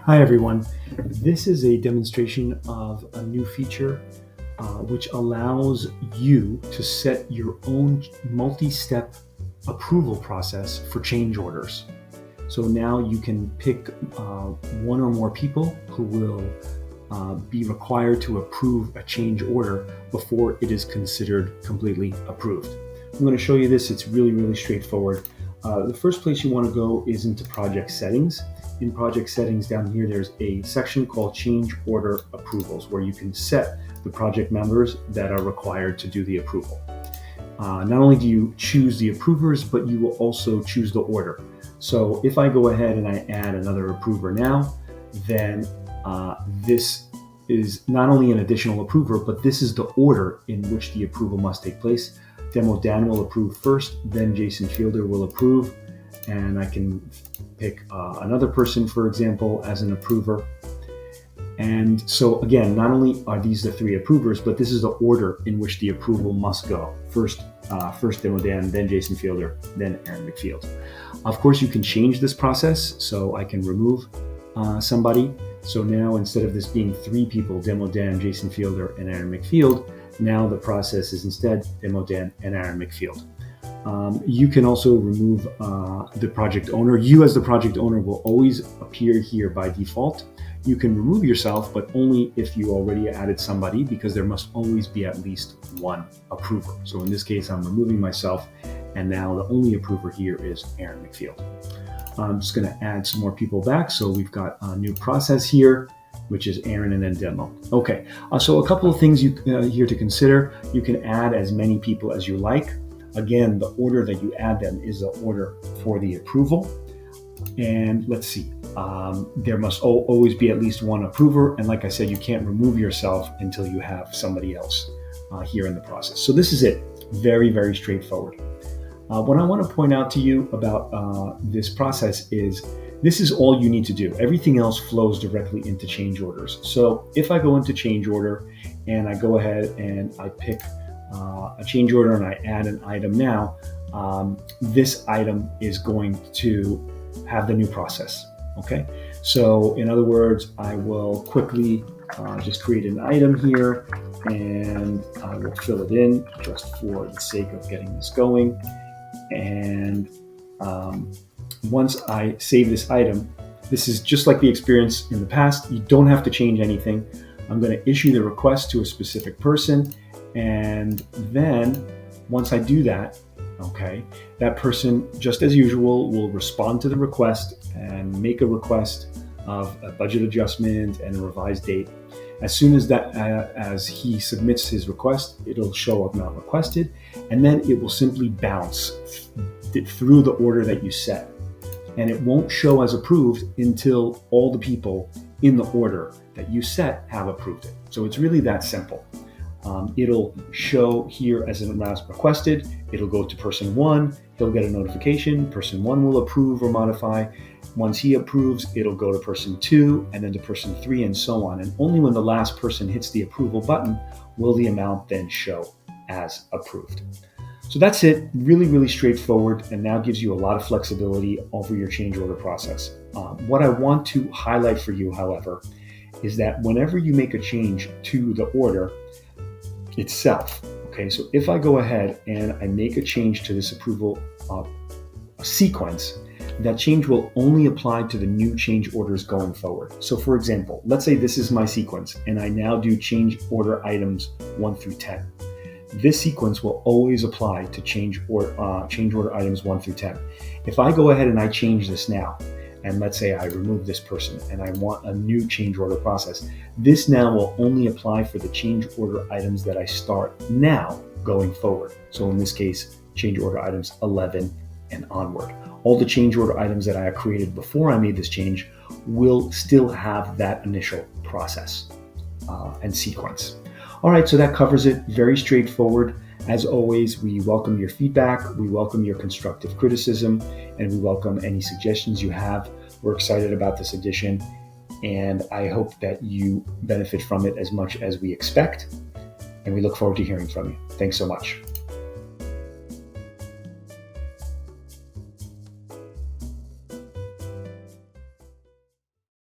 Hi everyone. This is a demonstration of a new feature which allows you to set your own multi-step approval process for change orders. So now you can pick one or more people who will be required to approve a change order before it is considered completely approved. I'm going to show you this. It's really straightforward. The first place you want to go is into project settings. In project settings down here, there's a section called change order approvals where you can set the project members that are required to do the approval. Not only do you choose the approvers, but you will also choose the order. So if I go ahead and I add another approver now, then this is not only an additional approver, but this is the order in which the approval must take place. Demo Dan will approve first, then Jason Fielder will approve, and I can pick another person, for example, as an approver. And so again, not only are these the three approvers, but this is the order in which the approval must go. First Demo Dan, then Jason Fielder, then Aaron McField. Of course, you can change this process, so I can remove somebody. So now instead of this being three people, Demo Dan, Jason Fielder, and Aaron McField, now the process is instead Demo Dan and Aaron McField. You can also remove the project owner. You as the project owner will always appear here by default. You can remove yourself, but only if you already added somebody, because there must always be at least one approver. So in this case, I'm removing myself, and now the only approver here is Aaron McField. I'm just going to add some more people back. So we've got a new process here, which is Aaron and then Demo. Okay, so a couple of things here to consider. You can add as many people as you like. Again, the order that you add them is the order for the approval. And let's see, there must always be at least one approver. And like I said, you can't remove yourself until you have somebody else here in the process. So this is it. Very straightforward. What I want to point out to you about this process is this is all you need to do. Everything else flows directly into change orders. So if I go into change order and I go ahead and I pick a change order and I add an item now, this item is going to have the new process. Okay, so in other words, I will quickly just create an item here and I will fill it in just for the sake of getting this going. And once I save this item, this is just like the experience in the past. You don't have to change anything. I'm going to issue the request to a specific person. And then once I do that, okay, that person, just as usual, will respond to the request and make a request of a budget adjustment and a revised date. As soon as as he submits his request, it'll show up not requested, and then it will simply bounce through the order that you set. And it won't show as approved until all the people in the order that you set have approved it. So it's really that simple. It'll show here as requested. It'll go to person one. He'll get a notification. Person one will approve or modify. Once he approves, it'll go to person two and then to person three and so on. And only when the last person hits the approval button will the amount then show as approved. So that's it. Really straightforward, and now gives you a lot of flexibility over your change order process. What I want to highlight for you, however, is that whenever you make a change to the order itself, okay, so if I go ahead and I make a change to this approval sequence, that change will only apply to the new change orders going forward. So for example, let's say this is my sequence and I now do change order items 1 through 10. This sequence will always apply to change order items 1 through 10. If I go ahead and I change this now, and let's say I remove this person and I want a new change order process, this now will only apply for the change order items that I start now going forward. So in this case, change order items 11 and onward. All the change order items that I created before I made this change will still have that initial process and sequence. All right, so that covers it. Very straightforward. As always, we welcome your feedback, we welcome your constructive criticism, and we welcome any suggestions you have. We're excited about this edition, and I hope that you benefit from it as much as we expect, and we look forward to hearing from you. Thanks so much.